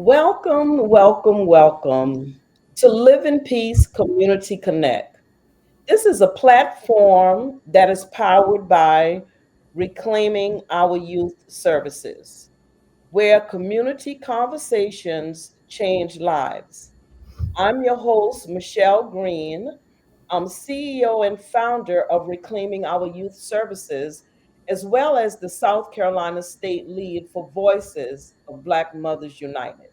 Welcome, welcome, welcome to Live in Peace Community Connect. This is a platform that is powered by Reclaiming Our Youth Services, where community conversations change lives. I'm your host, Michelle Green. I'm CEO and founder of Reclaiming Our Youth Services, as well as the South Carolina State Lead for Voices of Black Mothers United.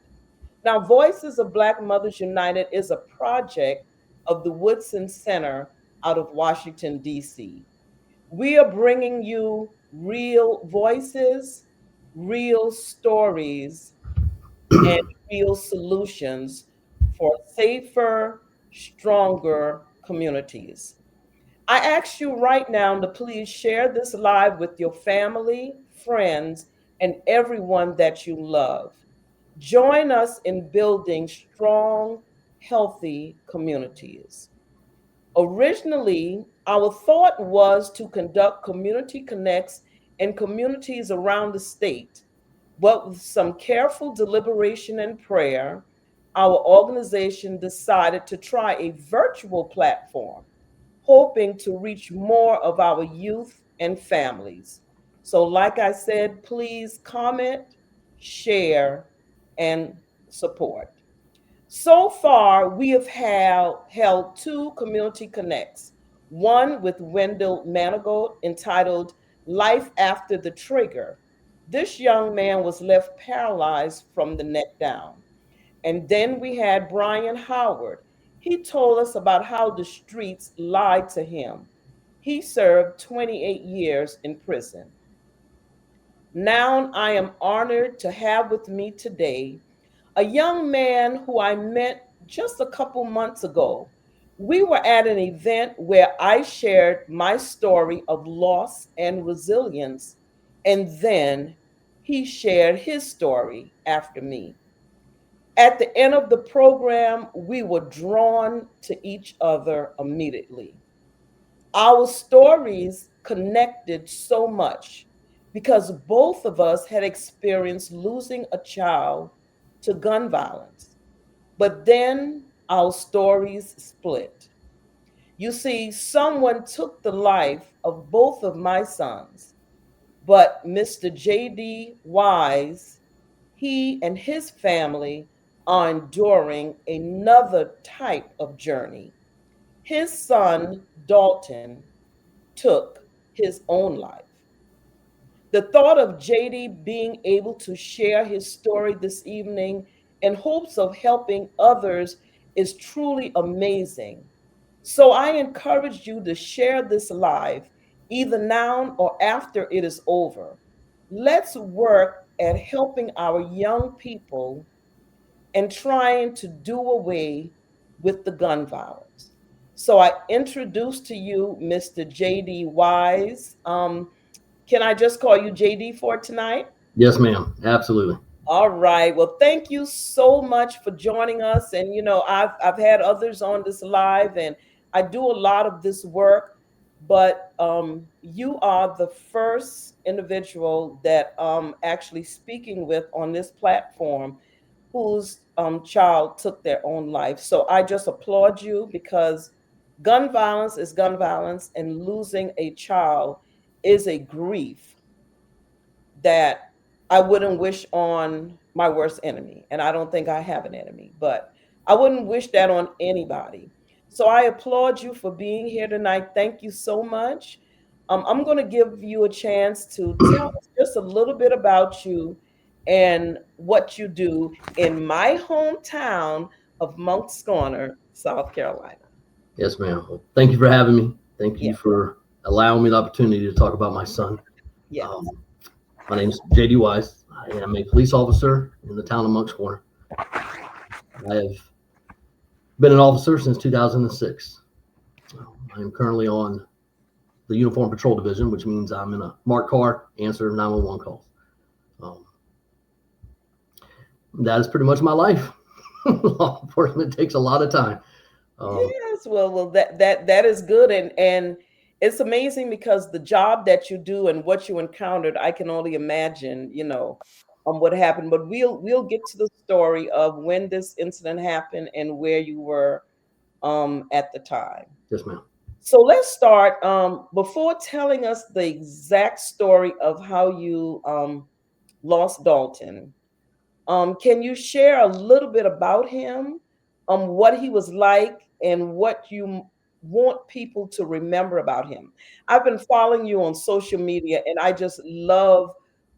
Now, Voices of Black Mothers United is a project of the Woodson Center out of Washington, D.C. We are bringing you real voices, real stories, and real solutions for safer, stronger communities. I ask you right now to please share this live with your family, friends, and everyone that you love. Join us in building strong, healthy communities. Originally, our thought was to conduct community connects in communities around the state, but with some careful deliberation and prayer, our organization decided to try a virtual platform, hoping to reach more of our youth and families. So, like I said, please comment, share, and support. So far, we have held two community connects, one with Wendell Manigault entitled Life After the Trigger. This young man was left paralyzed from the neck down. And then we had Brian Howard. He told us about how the streets lied to him. He served 28 years in prison. Now I am honored to have with me today a young man who I met just a couple months ago. We were at an event where I shared my story of loss and resilience, and then he shared his story after me. At the end of the program, we were drawn to each other immediately. Our stories connected so much because both of us had experienced losing a child to gun violence. But then our stories split. You see, someone took the life of both of my sons, but Mr. J.D. Wise, he and his family are enduring another type of journey. His son, Dalton, took his own life. The thought of JD being able to share his story this evening in hopes of helping others is truly amazing. So I encourage you to share this live, either now or after it is over. Let's work at helping our young people and trying to do away with the gun violence. So I introduce to you Mr. JD Wise. Can I just call you JD for tonight? Yes, ma'am. Absolutely. All right. Well, thank you so much for joining us. And I've had others on this live, and I do a lot of this work, but you are the first individual that I'm actually speaking with on this platform whose child took their own life. So I just applaud you because gun violence is gun violence, and losing a child is a grief that I wouldn't wish on my worst enemy. And I don't think I have an enemy, but I wouldn't wish that on anybody. So I applaud you for being here tonight. Thank you so much. I'm going to give you a chance to tell us just a little bit about you and what you do in my hometown of Moncks Corner, South Carolina. Yes, ma'am. Well, thank you for having me. Thank Yeah, you for allowing me the opportunity to talk about my son. yes. Um, my name is J.D. Wise. I am a police officer in the town of Moncks Corner. I have been an officer since 2006. I am currently on the Uniform Patrol Division, which means I'm in a marked car, answer 911 calls. Um, that is pretty much my life. Law enforcement takes a lot of time. Um, Yes, well, that is good, and it's amazing because the job that you do and what you encountered, I can only imagine, what happened, but we'll get to the story of when this incident happened and where you were at the time. Yes, ma'am. So let's start. Before telling us the exact story of how you lost Dalton, can you share a little bit about him, what he was like, and what you want people to remember about him? I've been following you on social media, and I just love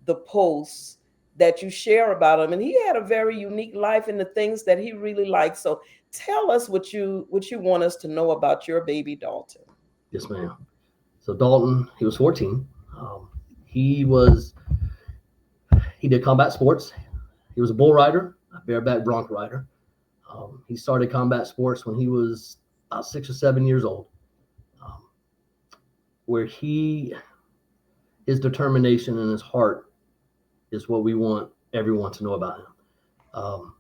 the posts that you share about him. And he had a very unique life and the things that he really liked. So tell us what you want us to know about your baby Dalton. Yes, ma'am. So Dalton, he was 14. Um, he was he did combat sports. He was a bull rider, a bareback bronc rider. He started combat sports when he was about 6 or 7 years old, um, where his determination and his heart is what we want everyone to know about him. Um,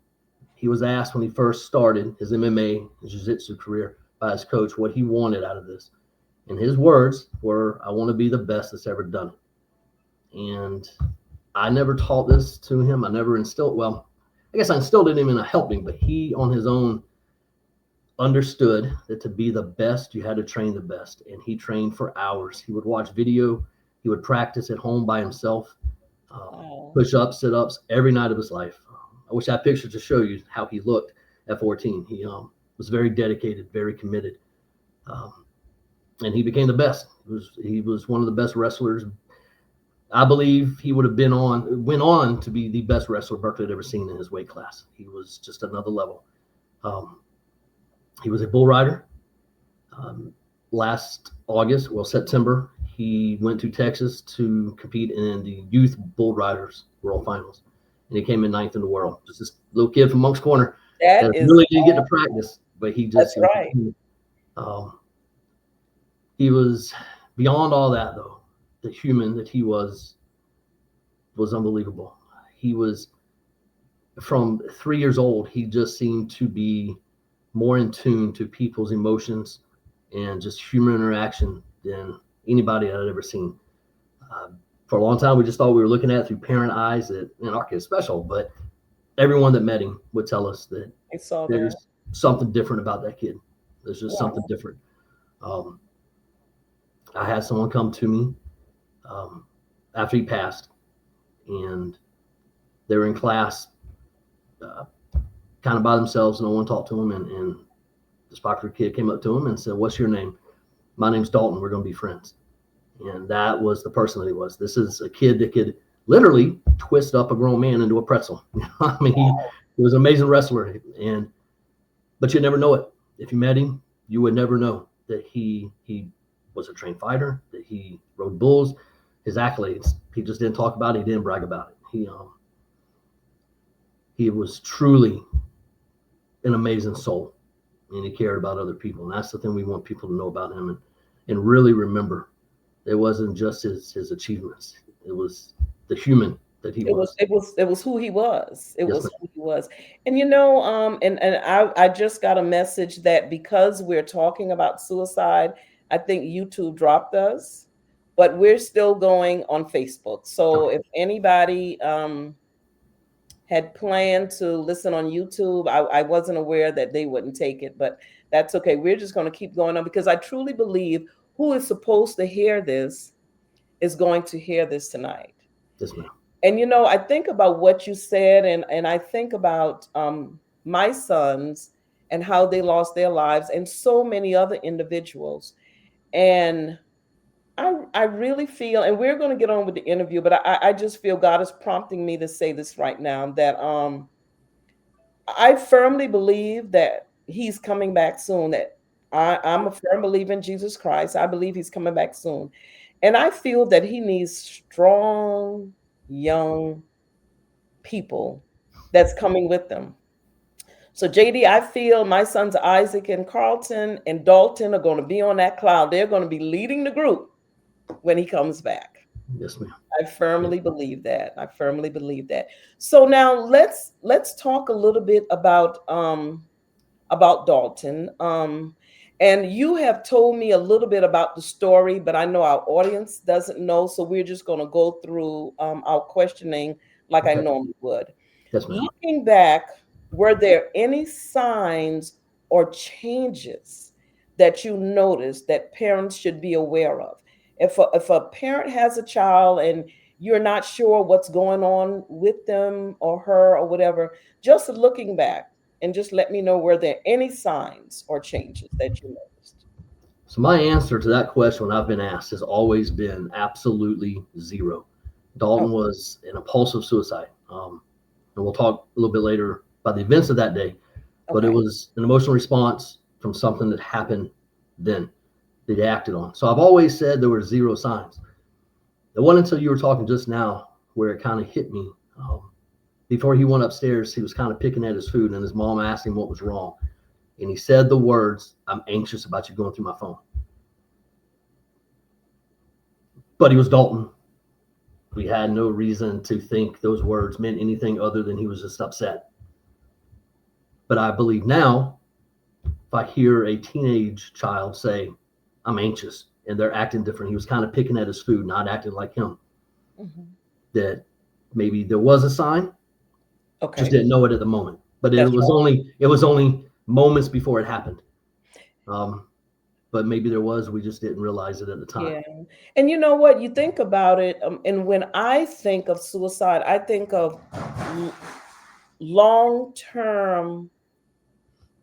he was asked when he first started his MMA, his jiu-jitsu career by his coach what he wanted out of this. And his words were, "I want to be the best that's ever done it." And I never taught this to him. I never instilled, well, I guess I instilled it in him and I helped him, but he on his own understood that to be the best, you had to train the best. And he trained for hours. He would watch video. He would practice at home by himself, Wow. push ups, sit ups every night of his life. I wish I had pictures to show you how he looked at 14. He was very dedicated, very committed. And he became the best. He was one of the best wrestlers. I believe he would have went on to be the best wrestler Berkeley had ever seen in his weight class. He was just another level. Um, he was a bull rider. Last August, well, September, he went to Texas to compete in the youth bull riders world finals. And he came in ninth in the world. Just this little kid from Moncks Corner That that is really didn't get to practice, but he that's just, right. um, he was beyond all that, though. The human that he was unbelievable. He was from 3 years old. He just seemed to be more in tune to people's emotions and just human interaction than anybody I'd ever seen. Uh, for a long time, we just thought we were looking at it through parent eyes. That our kid's special, but everyone that met him would tell us that I saw that. there's something different about that kid. There's just something Wow. different. Um, I had someone come to me um, after he passed, and they were in class, uh, kind of by themselves. No one talked to him, and this popular kid came up to him and said, "What's your name?" "My name's Dalton. We're going to be friends." And that was the person that he was. This is a kid that could literally twist up a grown man into a pretzel. I mean, he was an amazing wrestler, but you'd never know it. If you met him, you would never know that he was a trained fighter, that he rode bulls. His accolades, he just didn't talk about it. He didn't brag about it. He was truly an amazing soul, and he cared about other people. And that's the thing we want people to know about him and really remember. It wasn't just his achievements. It was the human that he It was was. it was it was who he was. It Yes, was ma'am. who he was. And I just got a message that because we're talking about suicide, I think YouTube dropped us, but we're still going on Facebook. So Okay. if anybody had planned to listen on YouTube, I wasn't aware that they wouldn't take it, but that's okay. We're just going to keep going on because I truly believe who is supposed to hear this is going to hear this tonight. Yes, ma'am. And I think about what you said, and I think about my sons and how they lost their lives, and so many other individuals. And I really feel, and we're going to get on with the interview, but I just feel God is prompting me to say this right now that I firmly believe that He's coming back soon. That I'm a firm believer in Jesus Christ. I believe He's coming back soon, and I feel that He needs strong young people that's coming with them. So, JD, I feel my sons Isaac and Carlton and Dalton are going to be on that cloud. They're going to be leading the group when he comes back. Yes, ma'am. I firmly believe that. I firmly believe that. So now let's talk a little bit about Dalton. And you have told me a little bit about the story, but I know our audience doesn't know. So we're just going to go through our questioning like I Okay. normally would. Yes, ma'am. Looking back, were there any signs or changes that you noticed that parents should be aware of? If a parent has a child and you're not sure what's going on with them or her or whatever, just looking back and just let me know, were there any signs or changes that you noticed? So my answer to that question when I've been asked has always been absolutely zero. Dalton Oh, was an impulsive suicide. And we'll talk a little bit later about the events of that day, but it okay. was an emotional response from something that happened then that he acted on. So I've always said there were zero signs. It wasn't until you were talking just now where it kind of hit me. Before he went upstairs, he was kind of picking at his food, and his mom asked him what was wrong. And he said the words, "I'm anxious about you going through my phone." But he was Dalton. We had no reason to think those words meant anything other than he was just upset. But I believe now, if I hear a teenage child say, "I'm anxious," and they're acting different, he was kind of picking at his food, not acting like him, Mhm. that maybe there was a sign, just Okay, didn't know it at the moment. But it that's was only moments before it happened. Um, but maybe there was, we just didn't realize it at the time. yeah. And you know what? You think about it, and when I think of suicide, I think of long term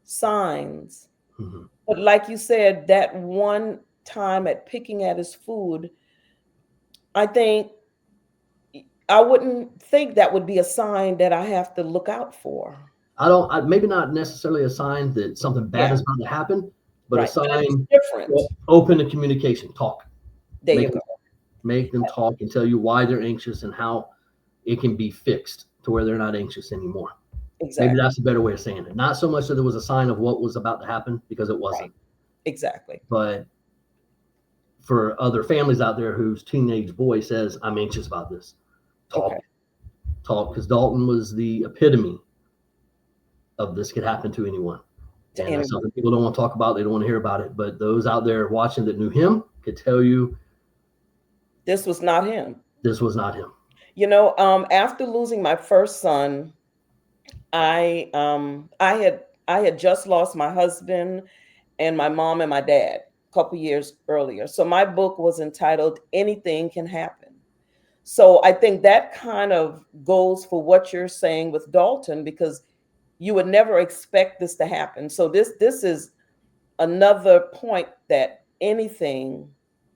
signs. Mhm. But like you said, that one time at picking at his food, I think I wouldn't think that would be a sign that I have to look out for. Maybe not necessarily a sign that something bad Yeah, is about to happen, but a right. But it's sign, different. open to communication, talk, There make you go. make them talk and tell you why they're anxious and how it can be fixed to where they're not anxious anymore. Maybe Exactly. that's a better way of saying it. Not so much that there was a sign of what was about to happen, because it Right. wasn't, Exactly. but for other families out there whose teenage boy says, "I'm anxious about this," Okay. talk, talk, because Dalton was the epitome of this could happen to anyone. To And that's anyone. something people don't want to talk about. They don't want to hear about it. But those out there watching that knew him could tell you This was not him. this was not him. After losing my first son, I had just lost my husband and my mom and my dad a couple years earlier. So my book was entitled Anything Can Happen. So I think that kind of goes for what you're saying with Dalton, because you would never expect this to happen. So this is another point that anything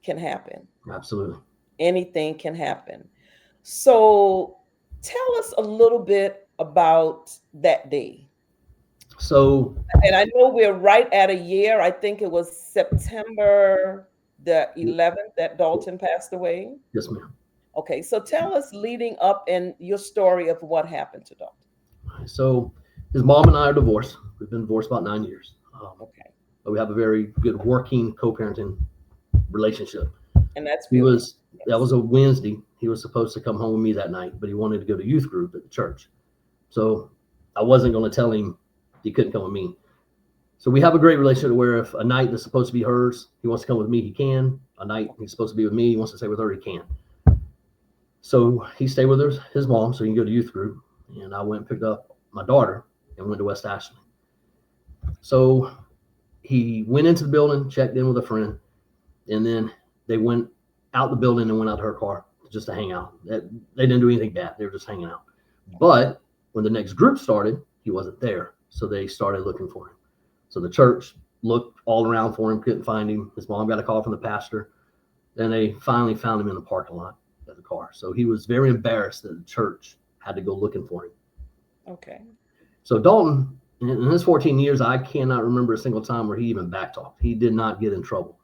can happen. Absolutely. Anything can happen. So tell us a little bit about that day. So, And I know we're right at a year. I think it was September the 11th that Dalton passed away. yes, ma'am. Okay, so tell us leading up and your story of what happened to Dalton. So, his mom and I are divorced. We've been divorced about 9 years. Okay, But we have a very good working co parenting relationship. and that's He beautiful. was, that Yes. was a Wednesday. He was supposed to come home with me that night, but he wanted to go to youth group at the church. So, I wasn't going to tell him he couldn't come with me. So we have a great relationship where if a night that's supposed to be hers, he wants to come with me, he can. A night he's supposed to be with me, he wants to stay with her, he can. So he stayed with his mom, so he can go to youth group. And I went and picked up my daughter and went to West Ashley. So he went into the building, checked in with a friend, and then they went out the building and went out to her car just to hang out. They didn't do anything bad. They were just hanging out. But when the next group started, he wasn't there. So they started looking for him. So the church looked all around for him, couldn't find him. His mom got a call from the pastor. Then they finally found him in the parking lot of the car. So he was very embarrassed that the church had to go looking for him. Okay. So Dalton, in his 14 years, I cannot remember a single time where he even backtalked. He did not get in trouble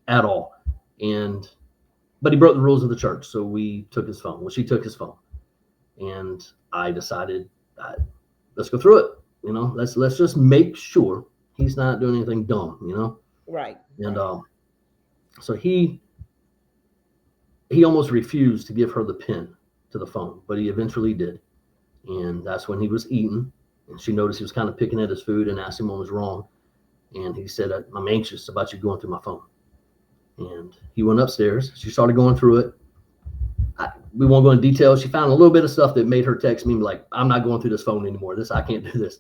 at all. But he broke the rules of the church. So we took his phone. Well, she took his phone. And I decided, let's go through it. Let's just make sure he's not doing anything dumb. Right. And Right. so he almost refused to give her the pin to the phone, but he eventually did. And that's when he was eating, and she noticed he was kind of picking at his food and asked him what was wrong. And he said, "I'm anxious about you going through my phone." And he went upstairs. She started going through it. we won't go into detail. She found a little bit of stuff that made her text me like, I'm not going through this phone anymore. I can't do this.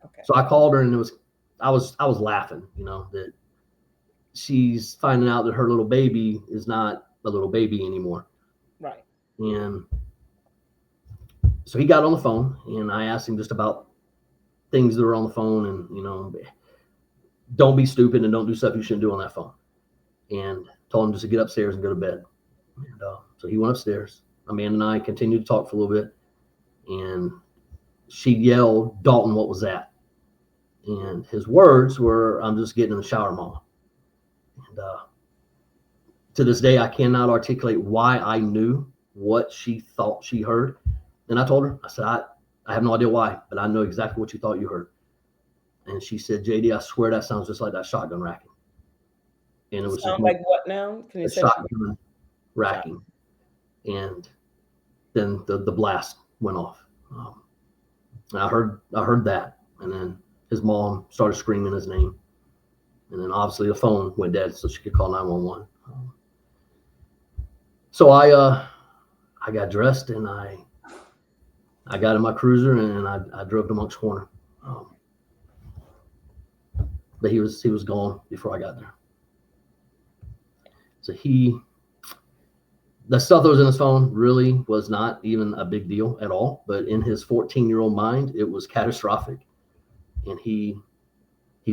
Okay. So I called her, and I was laughing, that she's finding out that her little baby is not a little baby anymore. Right. And so he got on the phone, and I asked him just about things that were on the phone, and don't be stupid and don't do stuff you shouldn't do on that phone. And told him just to get upstairs and go to bed. And so he went upstairs. Amanda and I continued to talk for a little bit, and she yelled, "Dalton, what was that?" And his words were, "I'm just getting in the shower, Mama." And to this day, I cannot articulate why I knew what she thought she heard. And I told her, I said, I have no idea why, but I know exactly what you thought you heard. And she said, "JD, I swear that sounds just like that shotgun racking." And it was Sound just like what now? Can you a say shotgun racking. And then the blast went off. And I heard that. And then his mom started screaming his name. And then obviously the phone went dead so she could call 911. So I got dressed, and I got in my cruiser, and I drove to Moncks Corner. But he was gone before I got there. So the stuff that was in his phone really was not even a big deal at all. But in his 14-year-old mind, it was catastrophic. And he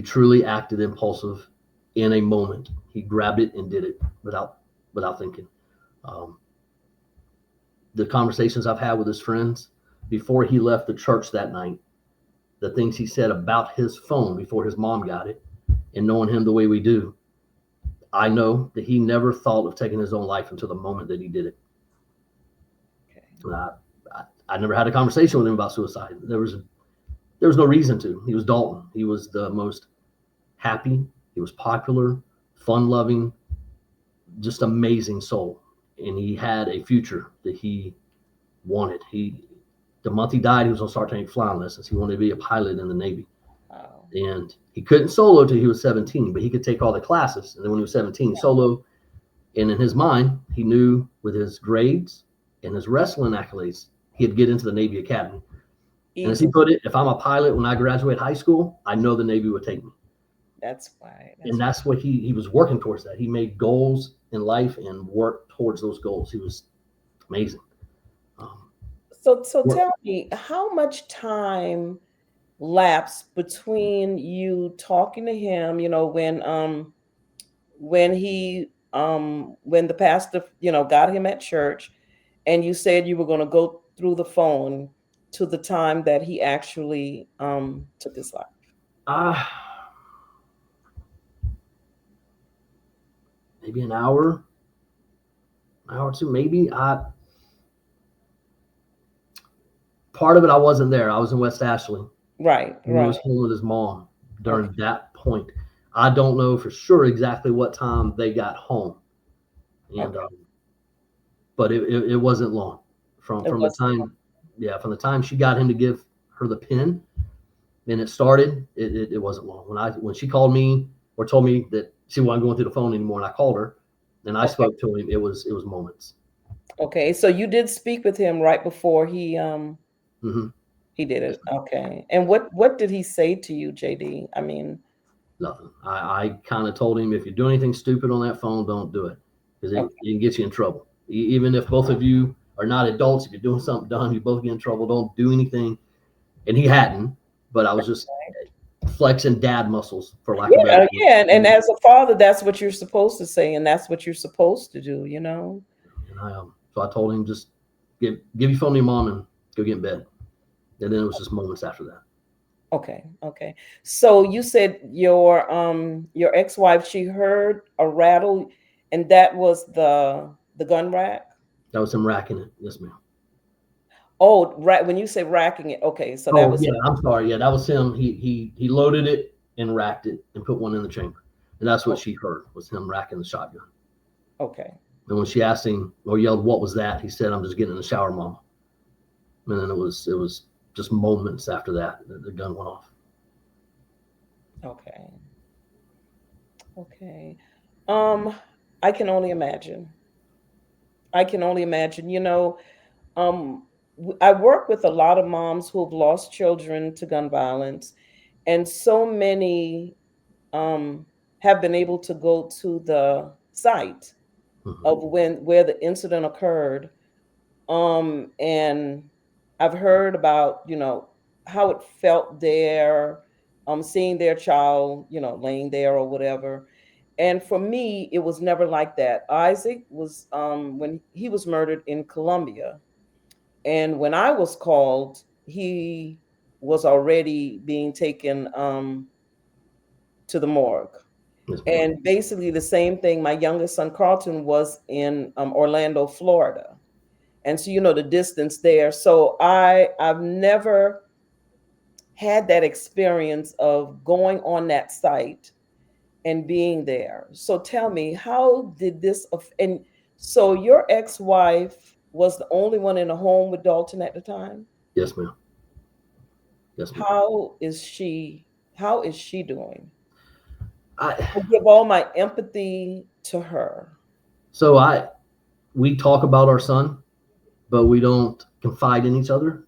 truly acted impulsive in a moment. He grabbed it and did it without thinking. The conversations I've had with his friends before he left the church that night, the things he said about his phone before his mom got it, and knowing him the way we do, I know that he never thought of taking his own life until the moment that he did it. Okay. I never had a conversation with him about suicide. There was no reason to. He was Dalton. He was the most happy. He was popular, fun-loving, just amazing soul. And he had a future that he wanted. The month he died, he was going to start taking flying lessons. He wanted to be a pilot in the Navy. Wow. And he couldn't solo till he was 17, but he could take all the classes. And then when he was 17, solo. And in his mind, he knew with his grades and his wrestling accolades, he'd get into the Navy Academy. Easy. And as he put it, if I'm a pilot when I graduate high school, I know the Navy would take me. That's why. That's what he was working towards. That he made goals in life and worked towards those goals. He was amazing. So tell me, how much time lapsed between you talking to him, when the pastor, got him at church, and you said you were going to go through the phone, to the time that he actually took his life? Maybe an hour or two, maybe. Part of it, I wasn't there. I was in West Ashley. Right. He was home with his mom during that point. I don't know for sure exactly what time they got home. And but it wasn't long. From the time she got him to give her the pin and it started, it wasn't long. When she called me or told me that she wasn't going through the phone anymore, and I called her and I spoke to him, it was moments. Okay, so you did speak with him right before he he did it. Okay. And what did he say to you, JD? I mean, nothing. I kind of told him, if you do anything stupid on that phone, don't do it, because it can get you in trouble. Even if both of you are not adults, if you're doing something dumb, you both get in trouble. Don't do anything. And he hadn't, but I was just flexing dad muscles, for lack of better. Yeah. And as a father, that's what you're supposed to say, and that's what you're supposed to do, And so I told him, just give your phone to your mom and go get in bed. And then it was just moments after that. Okay. So you said your ex-wife, she heard a rattle, and that was the gun rack? That was him racking it. Yes, ma'am. Oh, right. When you say racking it, okay. So that was. Yeah. I'm sorry. Yeah, that was him. He loaded it and racked it and put one in the chamber, and that's what she heard, was him racking the shotgun. Okay. And when she asked him or yelled, "What was that?" he said, "I'm just getting in the shower, Mama." And then it was just moments after that the gun went off. Okay. I can only imagine. I can only imagine. I work with a lot of moms who have lost children to gun violence, and so many um, have been able to go to the site Mhm. of where the incident occurred. And I've heard about, how it felt there, seeing their child, laying there or whatever. And for me, it was never like that. Isaac was, when he was murdered in Colombia, and when I was called, he was already being taken to the morgue. Yes, ma'am. And basically, the same thing. My youngest son, Carlton, was in Orlando, Florida, and so the distance there. So I've never had that experience of going on that site and being there. So tell me, how did and so your ex-wife was the only one in the home with Dalton at the time? Yes, ma'am. Yes, ma'am. How is she doing? I I give all my empathy to her. so I we talk about our son, but we don't confide in each other,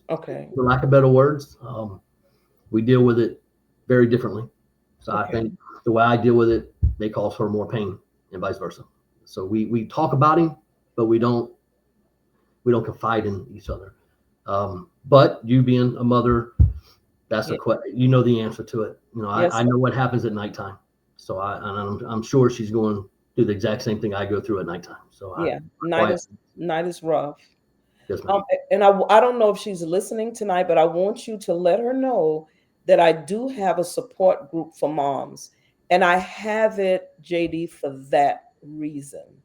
Okay. for lack of better words. We deal with it very differently. So I Okay. think the way I deal with it may cause her more pain, and vice versa. So we talk about him, but we don't confide in each other. But you being a mother, that's Yeah. a question. You know the answer to it. I Yes. know what happens at nighttime. So I'm sure she's going through the exact same thing I go through at nighttime. So Yeah. Night quiet. is night is rough. Yes, ma'am. And I don't know if she's listening tonight, but I want you to let her know that I do have a support group for moms. And I have it, JD, for that reason.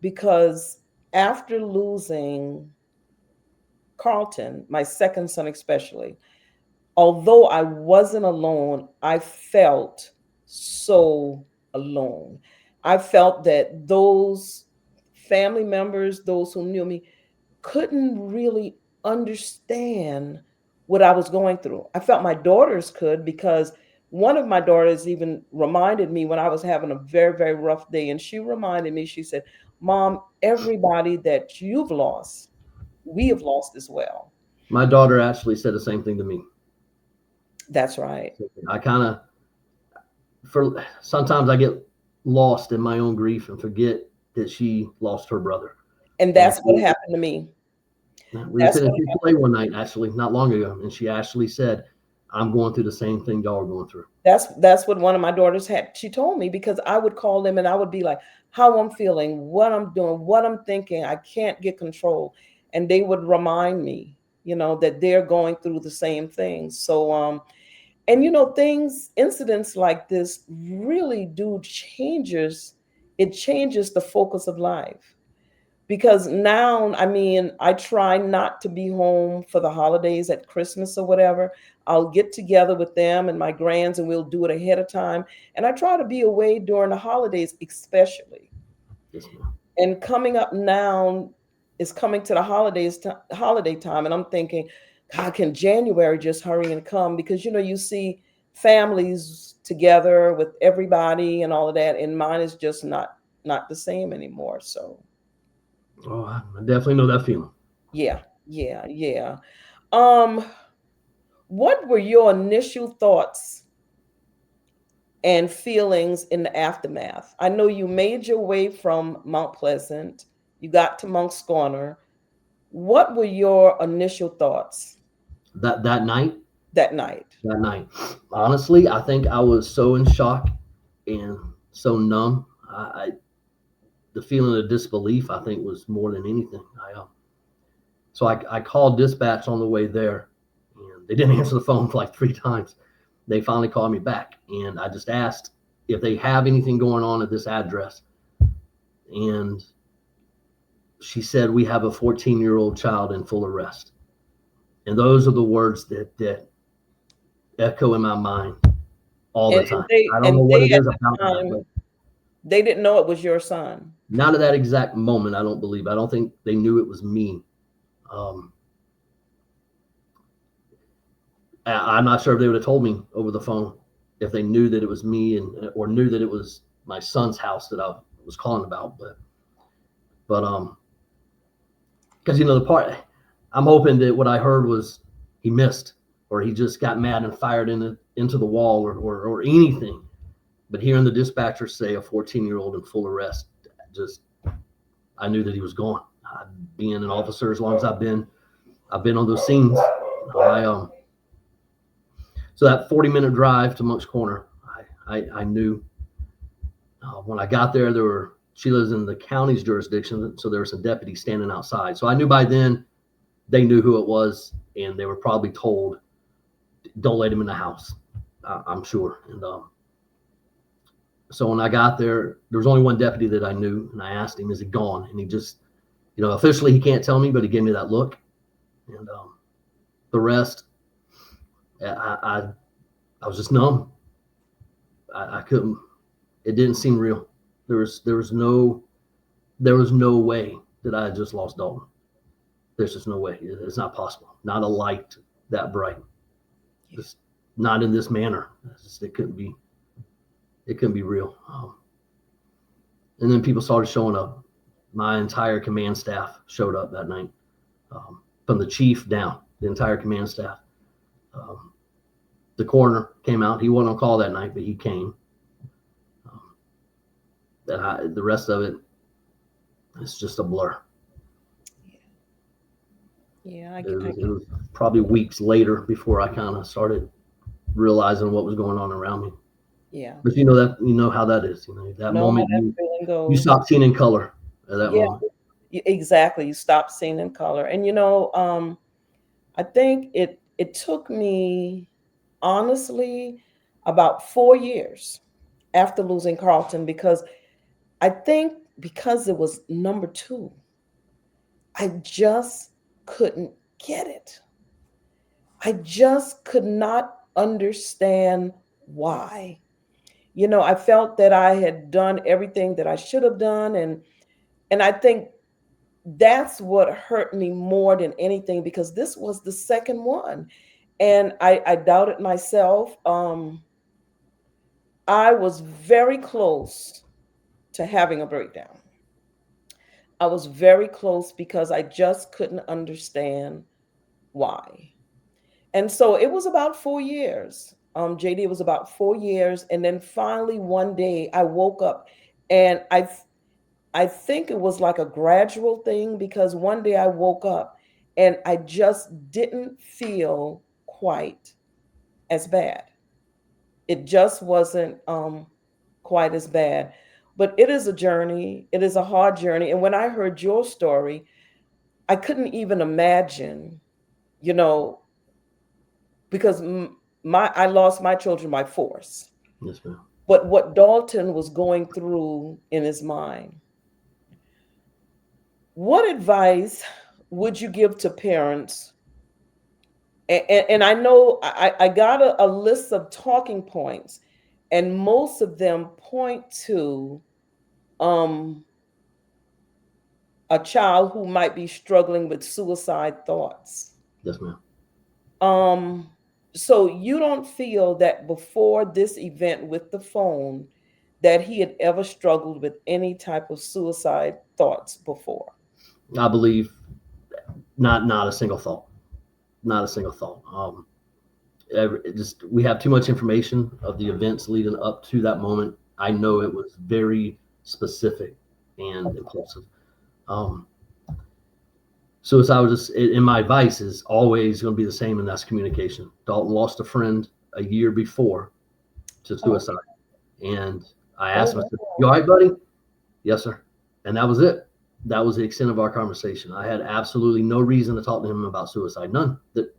Because after losing Carlton, my second son especially, although I wasn't alone, I felt so alone. I felt that those family members, those who knew me, couldn't really understand what I was going through. I felt my daughters could, because one of my daughters even reminded me when I was having a very, very rough day. And she reminded me, she said, Mom, everybody that you've lost, we have lost as well. My daughter actually said the same thing to me. That's right. I kind of for sometimes I get lost in my own grief and forget that she lost her brother. And And that's what happened to me. we were That's sitting what at Chick-fil-A happened. one night, actually, not long ago, and she actually said, "I'm going through the same thing y'all are going through." That's what one of my daughters had. She told me, because I would call them and I would be like, how I'm feeling, what I'm doing, what I'm thinking. I can't get control. And they would remind me, that they're going through the same things. So and incidents like this really do changes the focus of life. Because now, I mean, I try not to be home for the holidays at Christmas or whatever. I'll get together with them and my grands and we'll do it ahead of time. And I try to be away during the holidays, especially. Yes, ma'am. And coming up now is coming to the holiday time. And I'm thinking, God, can January just hurry and come? Because, you see families together with everybody and all of that. And mine is just not the same anymore. So Oh, I definitely know that feeling. yeah, yeah, yeah. Um, what were your initial thoughts and feelings in the aftermath? I know you made your way from Mount Pleasant, you got to Moncks Corner. What were your initial thoughts That night, that night? that night, honestly, I think I was so in shock and so numb. The feeling of disbelief, I think, was more than anything. I called dispatch on the way there, and they didn't answer the phone for like 3 times. They finally called me back, and I just asked if they have anything going on at this address. And she said, "We have a 14-year-old child in full arrest." And those are the words that echo in my mind all And, the time. and they I don't know and what they it at is the about that, but time, they didn't know it was your son. not at that exact moment. I don't believe. I don't think they knew it was me. Um, I'm not sure if they would have told me over the phone if they knew that it was me, and or knew that it was my son's house that I was calling about. But But because the part, I'm hoping that what I heard was he missed, or he just got mad and fired into the wall, or anything. But hearing the dispatcher say a 14-year-old in full arrest, just I knew that he was gone. Being an officer as long as I've been on those scenes. So that 40-minute drive to Moncks Corner, I knew when I got there, she lives in the county's jurisdiction, so there were some deputies standing outside. So I knew by then they knew who it was, and they were probably told, don't let him in the house, I'm sure. And so when I got there was only one deputy that I knew, and I asked him, is he gone? And he just, officially he can't tell me, but he gave me that look. And the rest, I was just numb. I couldn't. It didn't seem real. There was no way that I had just lost Dalton. There's just no way. It's not possible. Not a light that bright. Just not in this manner. It couldn't be. It couldn't be real. And then people started showing up. My entire command staff showed up that night, from the chief down. The entire command staff. The coroner came out. He wasn't on call that night, but he came. The rest of it, it's just a blur. Yeah, it was probably weeks later before I kind of started realizing what was going on around me. Yeah. But you know how that is. That moment you stop seeing in color at that moment. Exactly. You stop seeing in color. And I think it took me, honestly, about 4 years after losing Carlton, because I think because it was number 2, I just couldn't get it. I just could not understand why. I felt that I had done everything that I should have done, and I think that's what hurt me more than anything, because this was the second one, and I doubted myself. I was very close to having a breakdown. I was very close because I just couldn't understand why. And so it was about 4 years. JD, it was about 4 years. And then finally one day I woke up, and I think it was like a gradual thing, because one day I woke up and I just didn't feel quite as bad. It just wasn't quite as bad. But it is a journey. It is a hard journey. And when I heard your story, I couldn't even imagine, you know, because I lost my children by force. Yes, ma'am. But what Dalton was going through in his mind. What advice would you give to parents? And I know I got a list of talking points, and most of them point to um, a child who might be struggling with suicide thoughts. Yes, ma'am. So you don't feel that before this event with the phone that he had ever struggled with any type of suicide thoughts before? I believe not a single thought. Not a single thought. We have too much information of the events leading up to that moment. I know it was very specific and impulsive. Suicide was just, and my advice is always going to be the same, and that's communication. Dalton lost a friend a year before to suicide, and I asked him, I said, "You all right, buddy?" "Yes, sir." And that was it. That was the extent of our conversation. I had absolutely no reason to talk to him about suicide. None. There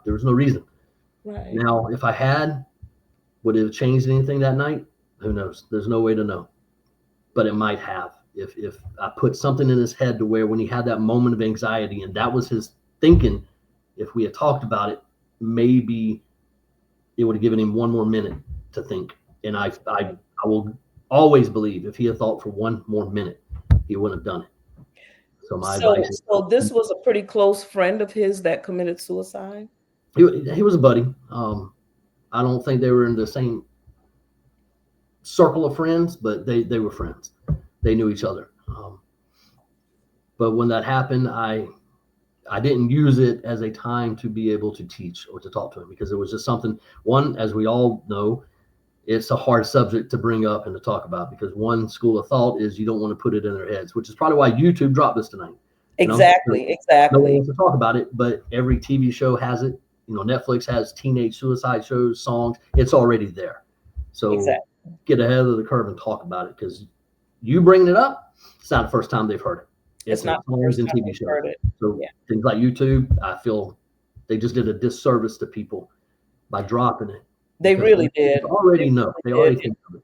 was no reason. Right. Now, if I had, would it have changed anything that night? Who knows? There's no way to know. But it might have. If I put something in his head to where when he had that moment of anxiety and that was his thinking, if we had talked about it, maybe it would have given him one more minute to think. And I will always believe if he had thought for one more minute, he wouldn't have done it. So my advice is, so this was a pretty close friend of his that committed suicide? He was a buddy. I don't think they were in the same circle of friends, but they were friends. They knew each other. But when that happened, I didn't use it as a time to be able to teach or to talk to him, because it was just something, one, as we all know, it's a hard subject to bring up and to talk about, because one school of thought is you don't want to put it in their heads, which is probably why YouTube dropped this tonight. Exactly, No one exactly, wants to talk about it, but every TV show has it. Netflix has teenage suicide shows, songs. It's already there. So exactly. get ahead of the curve and talk about it, because you bringing it up, it's not the first time they've heard it. It's It's in not the songs first and time TV we've shows. heard it. So Yeah. things like YouTube, I feel they just did a disservice to people by dropping it, They because really they did. They already know. They really already did. think of it.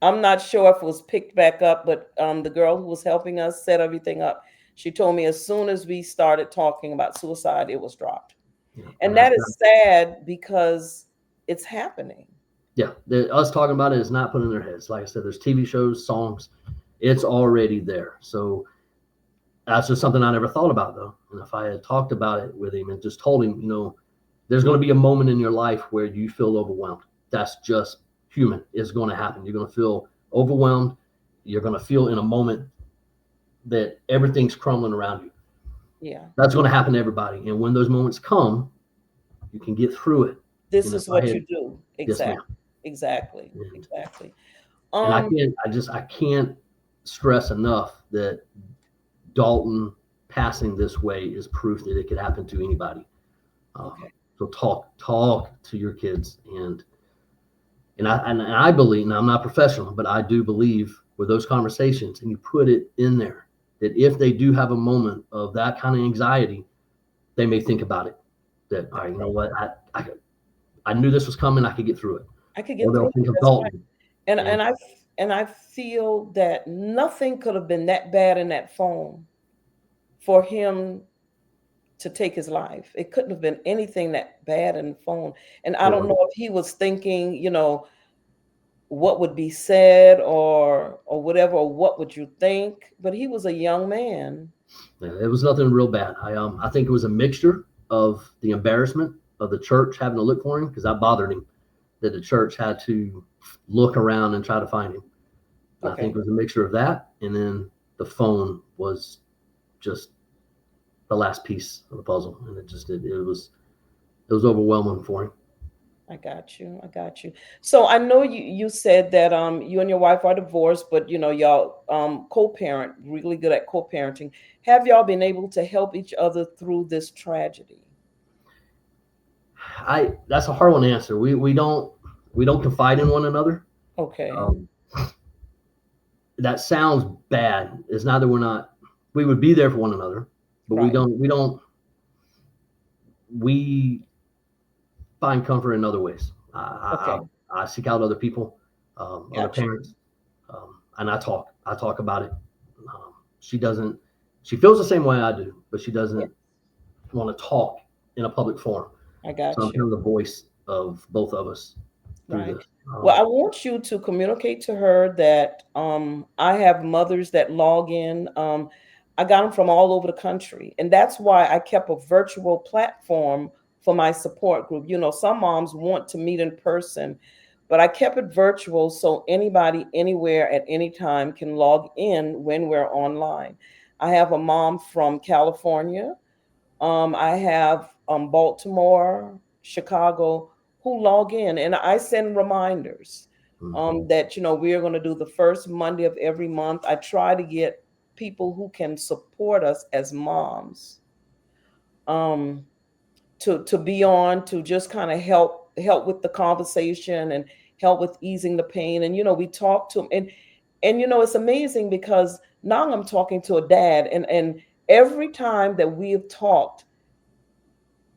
I'm not sure if it was picked back up, but the girl who was helping us set everything up, she told me as soon as we started talking about suicide, it was dropped. And And that's that not, is sad because it's happening. yeah, us talking about it is not put in their heads. Like I said, there's TV shows, songs, it's already there. So that's just something I never thought about, though. And if I had talked about it with him and just told him, there's going to be a moment in your life where you feel overwhelmed. That's just human. It's going to happen. You're going to feel overwhelmed. You're going to feel in a moment that everything's crumbling around you. Yeah. That's going to happen to everybody. And when those moments come, you can get through it. This And if is I what you had, do. yes, ma'am. Exactly. Exactly. And, Exactly. and Um, I can't stress enough that Dalton passing this way is proof that it could happen to anybody. okay. So talk to your kids, and I believe, and I'm not professional, but I do believe with those conversations, and you put it in there, that if they do have a moment of that kind of anxiety, they may think about it. That, all right, you know what, I knew this was coming, I could get through it. I could Or get through they'll it. think of That's right. Dalton. And And and I and I feel that nothing could have been that bad in that phone for him to take his life. It couldn't have been anything that bad in the phone. And I don't know if he was thinking, what would be said or whatever, or what would you think? But he was a young man. yeah, it was nothing real bad. I think it was a mixture of the embarrassment of the church having to look for him, because that bothered him, that the church had to look around and try to find him. And I think Okay. it was a mixture of that, and then the phone was just the last piece of the puzzle, and it was overwhelming for him. I got you. I got you. So I know you said that you and your wife are divorced, but y'all co-parent, really good at co-parenting. Have y'all been able to help each other through this tragedy? That's a hard one to answer. We don't confide in one another. Okay. Um, that sounds bad. It's not that we would be there for one another, but we Right. don't we find comfort in other ways. Okay. I seek out other people, other Got you. parents, and I talk about it. She doesn't. She feels the same way I do, but she Yeah, doesn't want to talk in a public forum. I So I'm got you. kind of the voice of both of us through Right. this. Well, I want you to communicate to her that I have mothers that log in. I got them from all over the country. And that's why I kept a virtual platform for my support group. Some moms want to meet in person, but I kept it virtual so anybody, anywhere, at any time can log in when we're online. I have a mom from California. I have Baltimore, Chicago, who log in, and I send reminders Mhm. that we are going to do the first Monday of every month. I try to get people who can support us as moms um, to be on, to just kind of help with the conversation and help with easing the pain. And we talk to them, and it's amazing because now I'm talking to a dad, and every time that we have talked,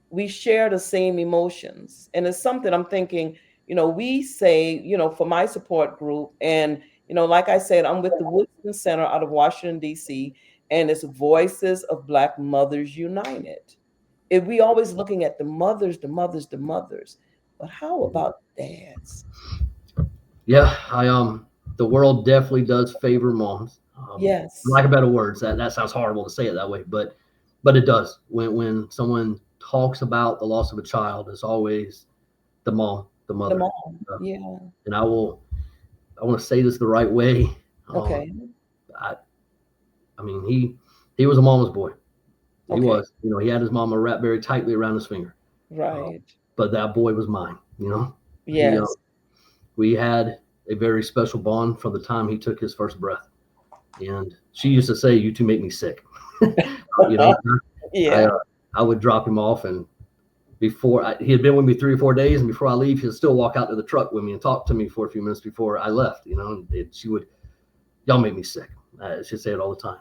we share the same emotions. And it's something I'm thinking, we say, for my support group, and, like I said, I'm with the Woodson Center out of Washington, D.C., and it's Voices of Black Mothers United. If we always looking at the mothers, the mothers, the mothers, but how Mhm. about dads? Yeah, the world definitely does favor moms. For Yes, lack of better words, that sounds horrible to say it that way, but it does. When someone talks about the loss of a child, it's always the mom, the the mother. mom. Uh, Yeah. and I want to say this the right way. Okay. I I mean, He was a mama's boy. He Okay. was. He had his mama wrapped very tightly around his finger. Right. But that boy was mine. He Yes. we had a very special bond from the time he took his first breath. And she used to say, "You two make me sick." you know, I Yeah. uh, I would drop him off, and he had been with me 3 or 4 days, and before I leave, he'd still walk out to the truck with me and talk to me for a few minutes before I left. And she would, "Y'all make me sick." She'd say it all the time.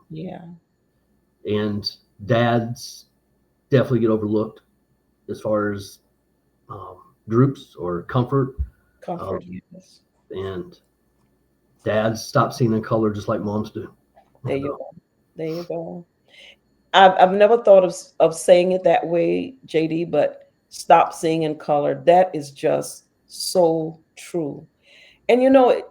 Yeah. And dads definitely get overlooked as far as groups or comfort. Um, Comfort. Yes. and dads stop seeing in color just like moms do. There And, you go. There you go. I've never thought of saying it that way, JD, but stop seeing in color. That is just so true. And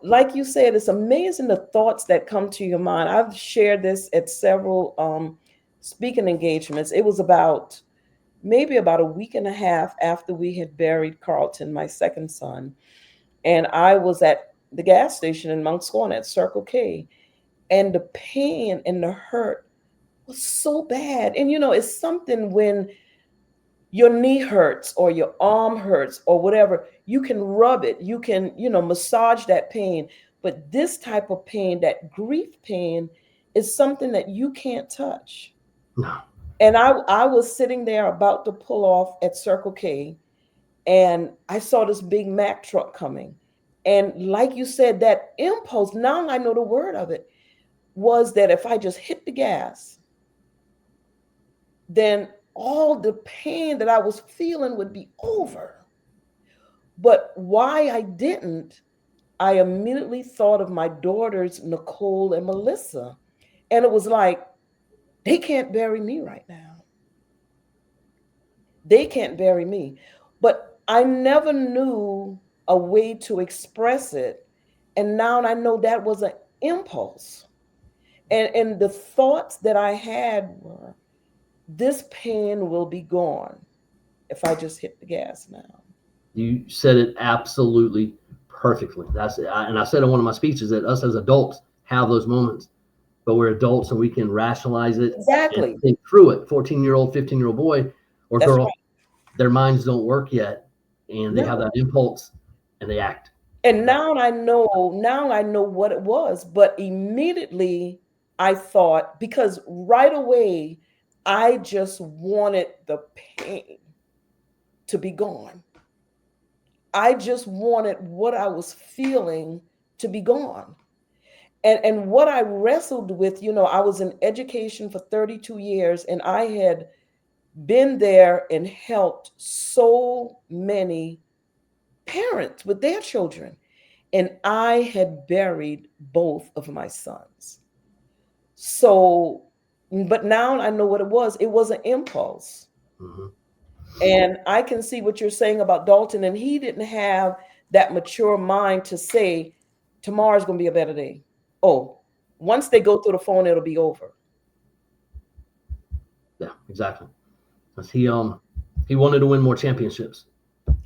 like you said, it's amazing the thoughts that come to your mind. I've shared this at several speaking engagements. It was maybe about a week and a half after we had buried Carlton, my second son, and I was at the gas station in Moncks Corner at Circle K, and the pain and the hurt was so bad. And it's something when your knee hurts or your arm hurts or whatever, you can rub it, you can, massage that pain. But this type of pain, that grief pain, is something that you can't touch. no, And I was sitting there about to pull off at Circle K, and I saw this big Mack truck coming. And like you said, that impulse, now I know the word of it, was that if I just hit the gas, then all the pain that I was feeling would be over. But why I didn't, I immediately thought of my daughters, Nicole and Melissa. And it was like, they can't bury me right now. They can't bury me. But I never knew a way to express it. And now I know that was an impulse. And the thoughts that I had were, this pain will be gone if I just hit the gas now. you said it absolutely perfectly. And I said in one of my speeches that us as adults have those moments, but we're adults and we can rationalize it and Exactly. think through it. 14-year-old, 15-year-old boy or That's girl, right. their minds don't work yet, and they have No. that impulse and they act. And That, now I know what it was, but immediately I thought, because right away I just wanted the pain to be gone. I just wanted what I was feeling to be gone. And what I wrestled with, I was in education for 32 years, and I had been there and helped so many parents with their children. And I had buried both of my sons. So, but now I know what it was. It was an impulse. mhm. And I can see what you're saying about Dalton. And he didn't have that mature mind to say, tomorrow's going to be a better day. Oh, once they go through the phone, it'll be over. Yeah, exactly. 'Cause he wanted to win more championships, and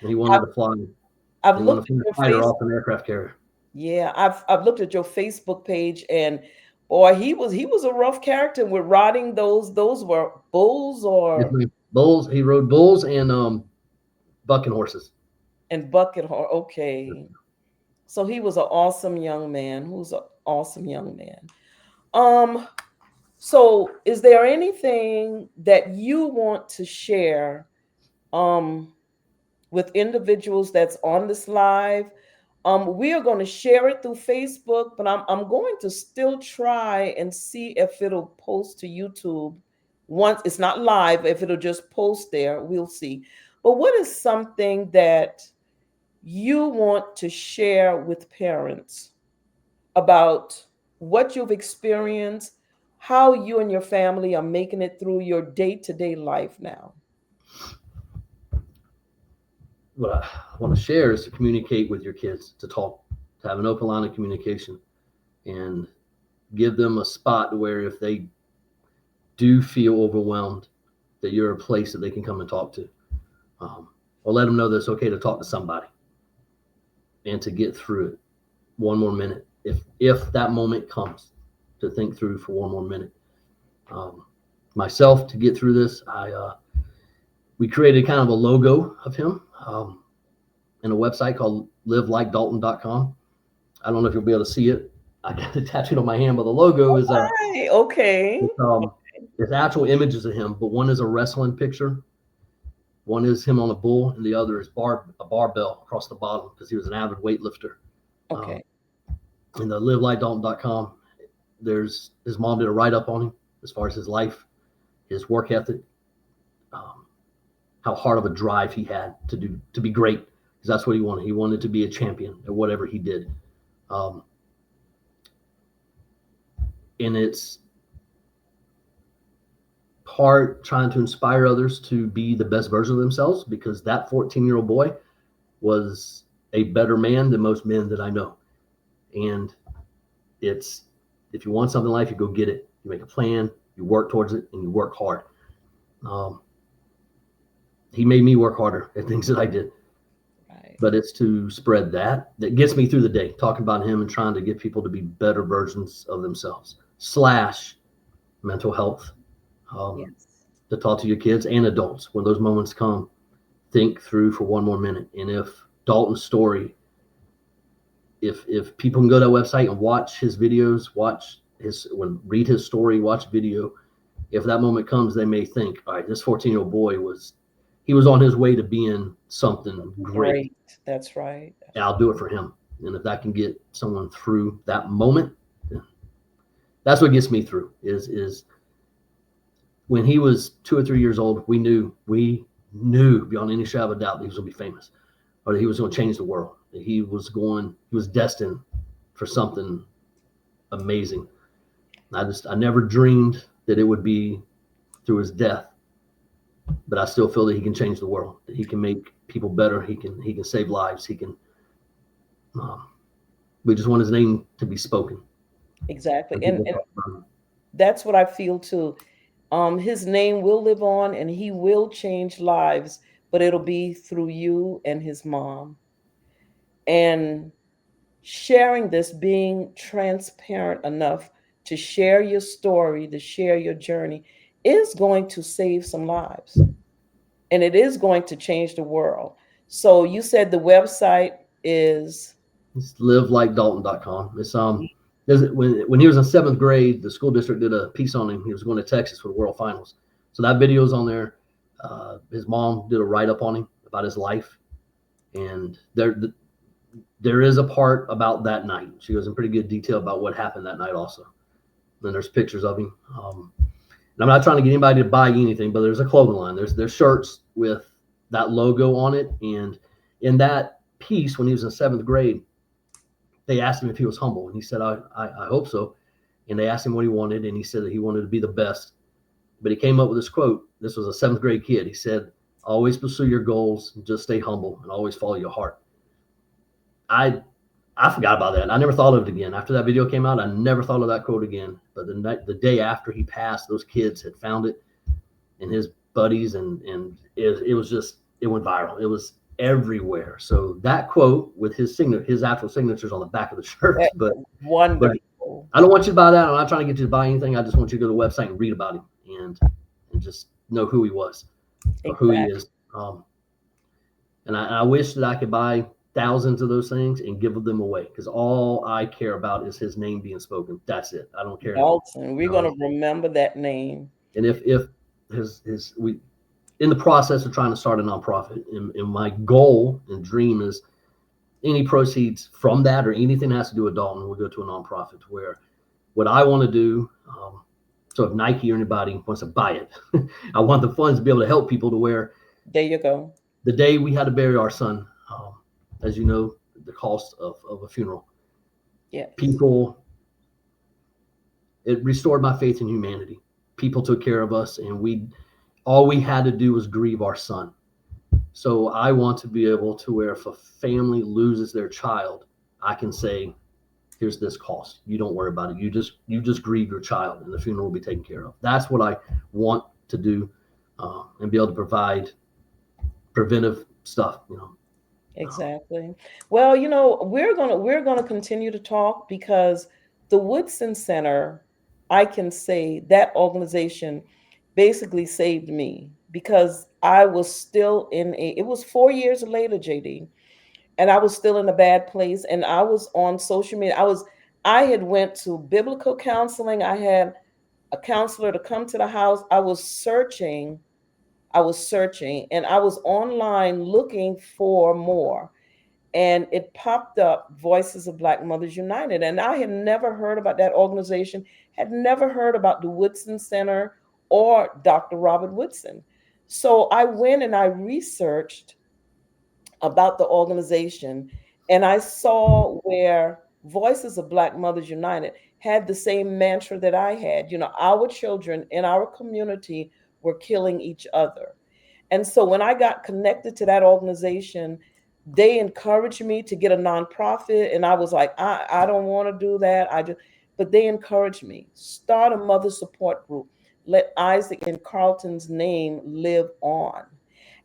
he wanted I've, to fly. I've He wanted looked to at fly a your fighter face. off an aircraft carrier. Yeah, I've looked at your Facebook page, and boy, he was a rough character with riding those were bulls Yes, or ma'am. Bulls. He rode bulls and bucking horses. and bucket horse. Okay. So he was an awesome young man. Who's an awesome young man. Um, so is there anything that you want to share um with individuals that's on this live? We are going to share it through Facebook, but I'm going to still try and see if it'll post to YouTube. Once it's not live, if it'll just post there, we'll see. But what is something that you want to share with parents about what you've experienced, how you and your family are making it through your day-to-day life now? What I want to share is to communicate with your kids, to talk, to have an open line of communication, and give them a spot where if they do feel overwhelmed, that you're a place that they can come and talk to, or let them know that it's okay to talk to somebody and to get through it one more minute if that moment comes, to think through for one more minute. Myself, to get through this, we created kind of a logo of him in a website called livelikedalton.com. I don't know if you'll be able to see it. I got it tattooed on my hand, but the logo is Okay. it's actual images of him, but one is a wrestling picture, one is him on a bull, and the other is a barbell across the bottom because he was an avid weightlifter. Okay. In the livelikedalton.com, his mom did a write-up on him as far as his life, his work ethic, how hard of a drive he had to be great, because that's what he wanted. He wanted to be a champion at whatever he did. And it's part trying to inspire others to be the best version of themselves, because that 14-year-old boy was a better man than most men that I know. And it's, if you want something in life, you go get it. You make a plan, you work towards it, and you work hard. He made me work harder at things that I did. Right. But it's to spread that gets me through the day, talking about him and trying to get people to be better versions of themselves, / mental health. Yes. To talk to your kids and adults when those moments come, think through for one more minute. And if Dalton's story, if people can go to that website and watch his videos, read his story, watch video, if that moment comes, they may think, all right, this 14-year-old boy was on his way to being something great. That's right. I'll do it for him. And if that can get someone through that moment, that's what gets me through is when he was 2 or 3 years old, we knew beyond any shadow of a doubt that he was going to be famous, or that he was going to change the world. That he was destined for something amazing. I never dreamed that it would be through his death, but I still feel that he can change the world, that he can make people better. He can save lives. We just want his name to be spoken. Exactly. And that's what I feel too. His name will live on and he will change lives, but it'll be through you and his mom. And sharing this, being transparent enough to share your story, to share your journey, is going to save some lives. And it is going to change the world. So you said the website is? It's livelikedalton.com. It's when he was in 7th grade, the school district did a piece on him. He was going to Texas for the World Finals. So that video is on there. His mom did a write-up on him about his life. And there is a part about that night. She goes in pretty good detail about what happened that night also. Then there's pictures of him. And I'm not trying to get anybody to buy anything, but there's a clothing line. There's shirts with that logo on it. And in that piece, when he was in 7th grade, they asked him if he was humble, and he said, I hope so. And they asked him what he wanted, and he said that he wanted to be the best. But he came up with this quote. This was a 7th grade kid. He said, always pursue your goals, just stay humble, and always follow your heart. I forgot about that. I never thought of it again. After that video came out, I never thought of that quote again. But the day after he passed, those kids had found it, and his buddies, and it went viral. It was everywhere. So that quote with his actual signatures on the back of the shirt. But wonderful. I don't want you to buy that. I'm not trying to get you to buy anything. I just want you to go to the website and read about him and just know who he was, or who he is. And I wish that I could buy thousands of those things and give them away, because all I care about is his name being spoken. That's it. I don't care. Dalton, we're going to remember that name. And if we in the process of trying to start a nonprofit, and my goal and dream is any proceeds from that or anything that has to do with Dalton will go to a nonprofit, where what I want to do, so if Nike or anybody wants to buy it, I want the funds to be able to help people to where. There you go. The day we had to bury our son, as you know, the cost of a funeral. Yeah. It restored my faith in humanity. People took care of us, and all we had to do was grieve our son. So I want to be able to where if a family loses their child, I can say, here's this cost. You don't worry about it. You just grieve your child, and the funeral will be taken care of. That's what I want to do, and be able to provide preventive stuff, Exactly. Well, we're gonna continue to talk, because the Woodson Center I can say that organization basically saved me because I was still it was 4 years later, JD, and I was still in a bad place. And I was on social media. I had went to biblical counseling. I had a counselor to come to the house. I was searching, and I was online looking for more. And it popped up Voices of Black Mothers United. And I had never heard about that organization, had never heard about the Woodson Center or Dr. Robert Woodson. So I went and I researched about the organization, and I saw where Voices of Black Mothers United had the same mantra that I had. You know, our children in our community were killing each other. And so when I got connected to that organization, they encouraged me to get a nonprofit. And I was like, I don't want to do that. But they encouraged me, start a mother support group. Let Isaac and Carlton's name live on.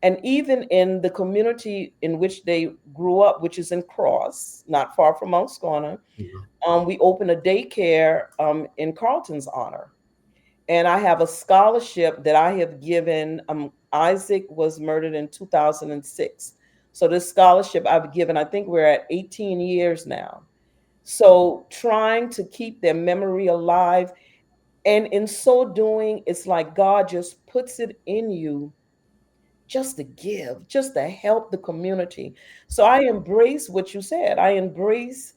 And even in the community in which they grew up, which is in Cross, not far from Moncks Corner, Mhm. we opened a daycare in Carlton's honor. And I have a scholarship that I have given. Isaac was murdered in 2006. So this scholarship I've given, I think we're at 18 years now. So trying to keep their memory alive. And in so doing, it's like God just puts it in you just to give, just to help the community. So I embrace what you said. I embrace,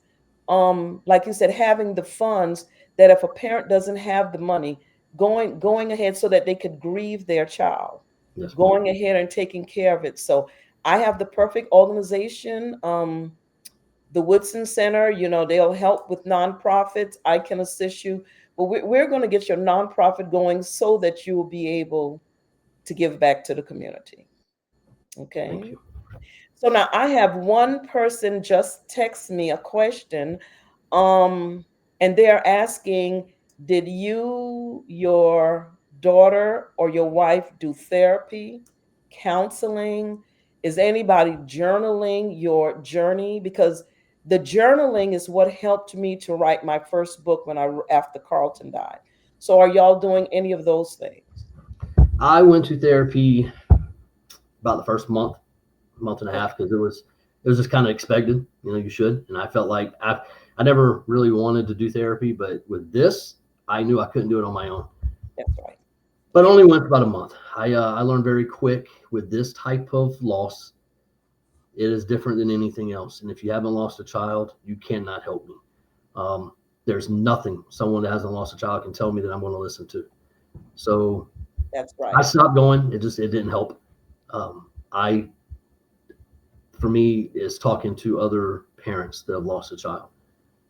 like you said, having the funds that if a parent doesn't have the money, going ahead so that they could grieve their child, Yes, ma'am. going ahead and taking care of it. So I have the perfect organization. The Woodson Center, you know, they'll help with nonprofits. I can assist you, but we're going to get your nonprofit going so that you will be able to give back to the community. Thank Okay. you. So now I have one person just text me a question. Um, and they're asking, did you, your daughter, or your wife do therapy, counseling? Is anybody journaling your journey? Because the journaling is what helped me to write my first book after Carlton died. So are y'all doing any of those things? I went to therapy about the first month and a half, Okay, because it was just kind of expected. You know, you should. And I felt like I never really wanted to do therapy, but with this, I knew I couldn't do it on my own. that's right. But Yeah, only went for about a month. I learned very quick with this type of loss. It is different than anything else. And if you haven't lost a child, you cannot help me. Um, there's nothing someone that hasn't lost a child can tell me that I'm going to listen to. So that's I right. stopped going. It didn't help. I For me is talking to other parents that have lost a child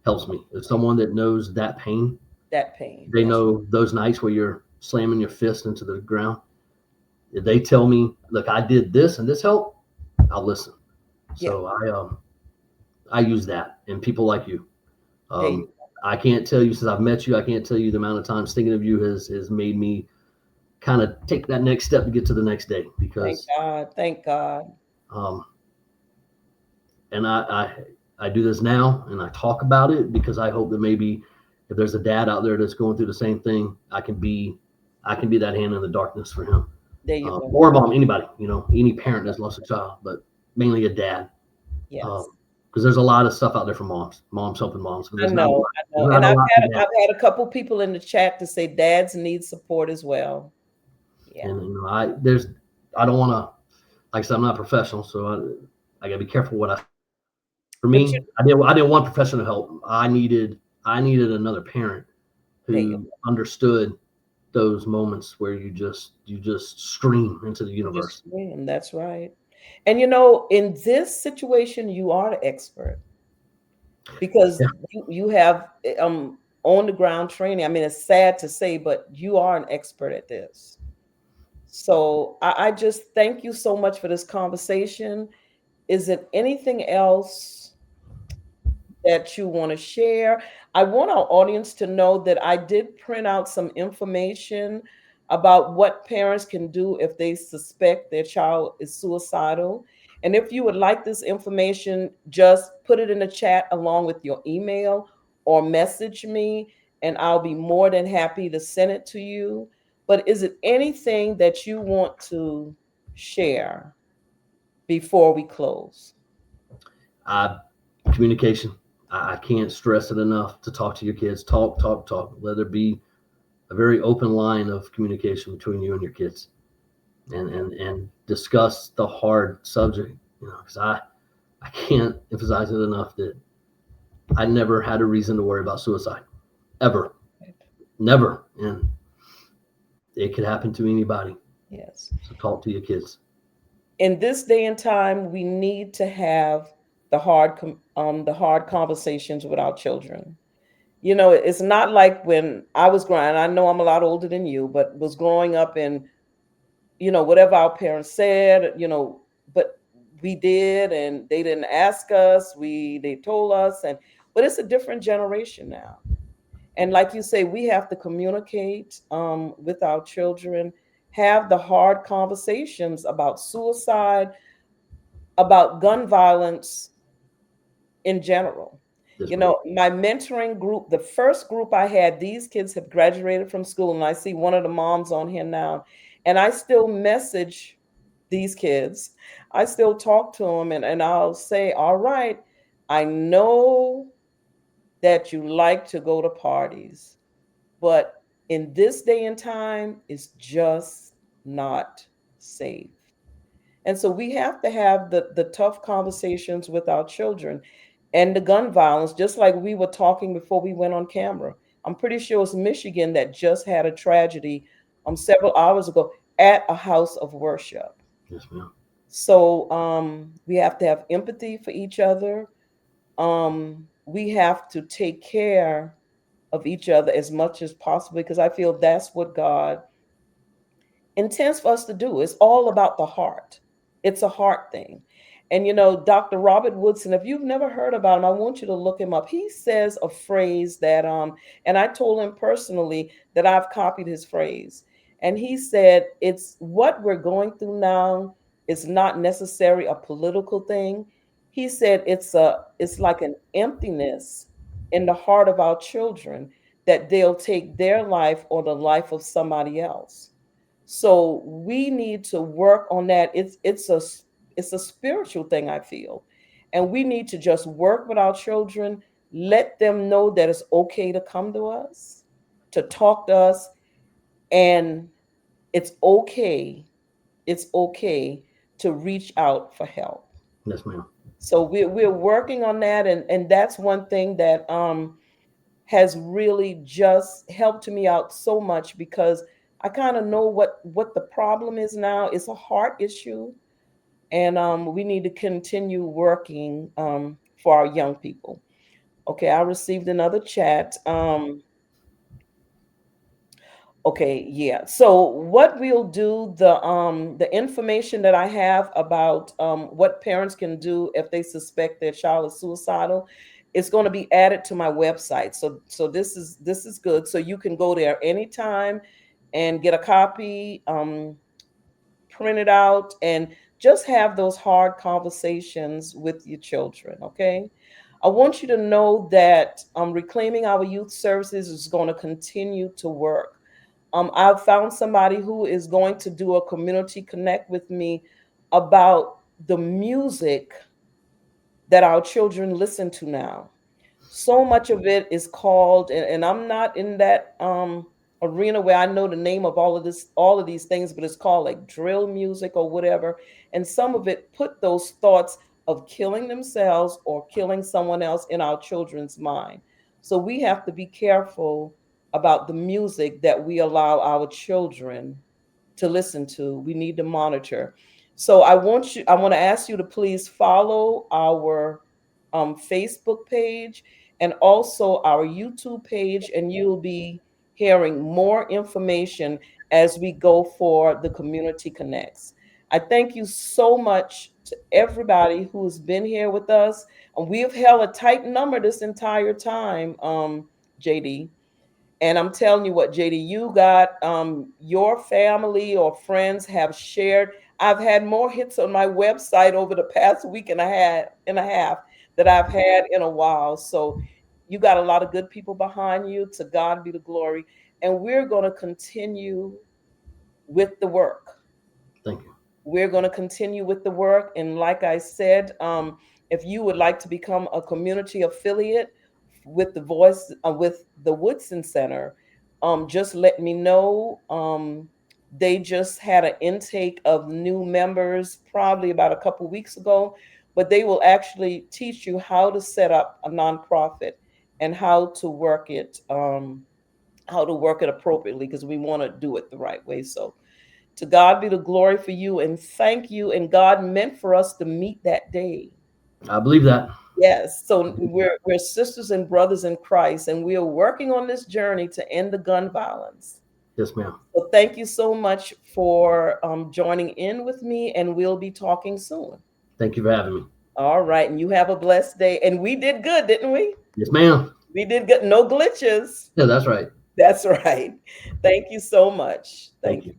helps me. As someone that knows that pain, That pain. they That's right. know those nights where you're slamming your fist into the ground. If they tell me, look, I did this and this helped, I'll listen. Yeah. So I use that, and people like you. There Um, you I can't tell you, since I've met you, I can't tell you the amount of times thinking of you has made me kind of take that next step to get to the next day, Thank because God. Thank God. um, and I do this now, and I talk about it because I hope that maybe if there's a dad out there that's going through the same thing, I can be that hand in the darkness for him, There you go. or a mom, anybody, you know, any parent that's lost a child, but mainly a dad, Yes. because there's a lot of stuff out there for moms helping moms, but I know. I there's know. not And a lot for I've dads. had a couple people in the chat to say dads need support as well. Yeah. And you know, I don't want to, like I said, I'm not a professional, so I got to be careful what I. For But you me, I didn't want professional help. I needed another parent there you who understood those moments where you just scream into the you just universe. scream. That's right. And you know, in this situation, you are the expert because Yeah, you have on the ground training. I mean, it's sad to say, but you are an expert at this. So I just thank you so much for this conversation. Is it anything else that you want to share? I want our audience to know that I did print out some information about what parents can do if they suspect their child is suicidal. And if you would like this information, just put it in the chat along with your email or message me, and I'll be more than happy to send it to you. But is it anything that you want to share before we close? I Communication. I can't stress it enough to talk to your kids. Talk, talk, talk. Let there be a very open line of communication between you and your kids, and discuss the hard subject. Because I can't emphasize it enough that I never had a reason to worry about suicide, ever, never, and it could happen to anybody. Yes. So talk to your kids. In this day and time, we need to have the hard conversations with our children. It's not like when I was growing. I know I'm a lot older than you, but was growing up in, whatever our parents said, but we did, and they didn't ask us. They told us, but it's a different generation now. And like you say, we have to communicate with our children, have the hard conversations about suicide, about gun violence in general. Yes, ma'am. My mentoring group, the first group I had, these kids have graduated from school, and I see one of the moms on here now, and I still message these kids. I still talk to them, and I'll say, all right, I know that you like to go to parties, but in this day and time, it's just not safe. And so we have to have the tough conversations with our children, and the gun violence, just like we were talking before we went on camera. I'm pretty sure it's Michigan that just had a tragedy several hours ago at a house of worship. Yes, ma'am. So we have to have empathy for each other. We have to take care of each other as much as possible, because I feel that's what God intends for us to do. It's all about the heart. It's a heart thing. And Dr. Robert Woodson, if you've never heard about him, I want you to look him up. He says a phrase that and I told him personally that I've copied his phrase. And he said, it's what we're going through now is not necessarily a political thing. He said it's like an emptiness in the heart of our children, that they'll take their life or the life of somebody else. So we need to work on that. It's a spiritual thing, I feel. And we need to just work with our children, let them know that it's okay to come to us, to talk to us, and it's okay. It's okay to reach out for help. Yes, ma'am. So we're working on that, and that's one thing that has really just helped me out so much, because I kind of know what the problem is now. It's a heart issue, and we need to continue working for our young people. Okay, I received another chat. Okay, yeah. So what we'll do, the information that I have about what parents can do if they suspect their child is suicidal, is going to be added to my website. So this is good. So you can go there anytime and get a copy, print it out, and just have those hard conversations with your children. Okay. I want you to know that Reclaiming Our Youth Services is going to continue to work. I've found somebody who is going to do a community connect with me about the music that our children listen to now. So much of it is called, and I'm not in that arena where I know the name of all of these things, but it's called like drill music or whatever. And some of it put those thoughts of killing themselves or killing someone else in our children's mind. So we have to be careful about the music that we allow our children to listen to. We need to monitor. So I want to ask you to please follow our Facebook page and also our YouTube page, and you'll be hearing more information as we go for the Community Connects. I thank you so much to everybody who's been here with us. And we have held a tight number this entire time, JD. And I'm telling you what, JD, you got your family or friends have shared. I've had more hits on my website over the past week and a half that I've had in a while. So, You got a lot of good people behind you. To God be the glory. And we're going to continue with the work. Thank you. We're going to continue with the work. And like I said, if you would like to become a community affiliate with the voice, with the Woodson Center, just let me know. They just had an intake of new members probably about a couple weeks ago, but they will actually teach you how to set up a nonprofit and how to work it appropriately, because we want to do it the right way. So to God be the glory for you, and thank you. And God meant for us to meet that day. I believe that. Yes. So we're sisters and brothers in Christ, and we are working on this journey to end the gun violence. Yes, ma'am. So thank you so much for joining in with me, and we'll be talking soon. Thank you for having me. All right. And you have a blessed day. And we did good, didn't we? Yes, ma'am. We did good. No glitches. Yeah, that's right. That's right. Thank you so much. Thank you.